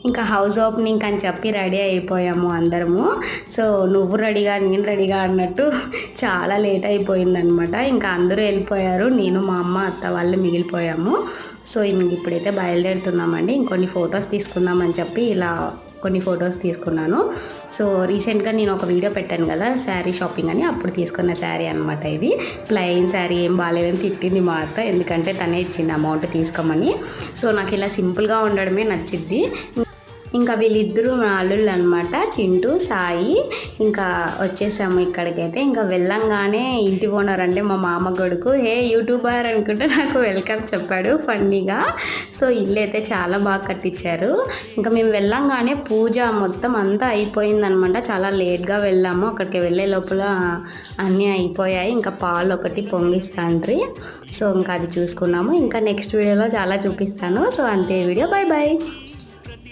ఇంకా house opening అని చెప్పి రెడీ అయిపోయాము అందరము. సో నువ్వు రెడీగా నేను రెడీగా అన్నట్టు చాలా లేట్ అయిపోయిందనమాట. ఇంకా అందరూ వెళ్ళిపోయారు, నేను మా అమ్మ అత్త వాళ్ళు మిగిలిపోయాము. సో ఇప్పుడైతే బయలుదేరుతున్నామండి. ఇంకొన్ని ఫొటోస్ తీసుకుందామని చెప్పి ఇలా కొన్ని ఫొటోస్ తీసుకున్నాను. సో రీసెంట్గా నేను ఒక వీడియో పెట్టాను కదా శారీ షాపింగ్ అని, అప్పుడు తీసుకున్న శారీ అనమాట ఇది. ప్లెయిన్ శారీ ఏం బాగాలేదని తిట్టింది మా అత్త, ఎందుకంటే తనే ఇచ్చింది అమౌంట్ తీసుకోమని. సో నాకు ఇలా సింపుల్గా ఉండడమే నచ్చిద్ది. ఇంకా వీళ్ళిద్దరూ మా అల్లుళ్ళు అనమాట, చింటూ సాయి. ఇంకా వచ్చేసాము ఇక్కడికైతే. ఇంకా వెళ్ళంగానే ఇంటి ఓనర్ అంటే మా మామ కొడుకు ఏ యూట్యూబర్ అనుకుంటే నాకు వెల్కమ్ చెప్పాడు ఫన్నీగా. సో ఇల్లు అయితే చాలా బాగా కట్టించారు. ఇంకా మేము వెళ్ళంగానే పూజ మొత్తం అంతా అయిపోయిందనమాట. చాలా లేట్గా వెళ్ళాము. అక్కడికి వెళ్ళే లోపల అన్నీ అయిపోయాయి. ఇంకా పాలు ఒకటి పొంగిస్తాండ్రి. సో ఇంకా అది చూసుకున్నాము. ఇంకా నెక్స్ట్ వీడియోలో చాలా చూపిస్తాను. సో అంతే వీడియో, బాయ్ బాయ్.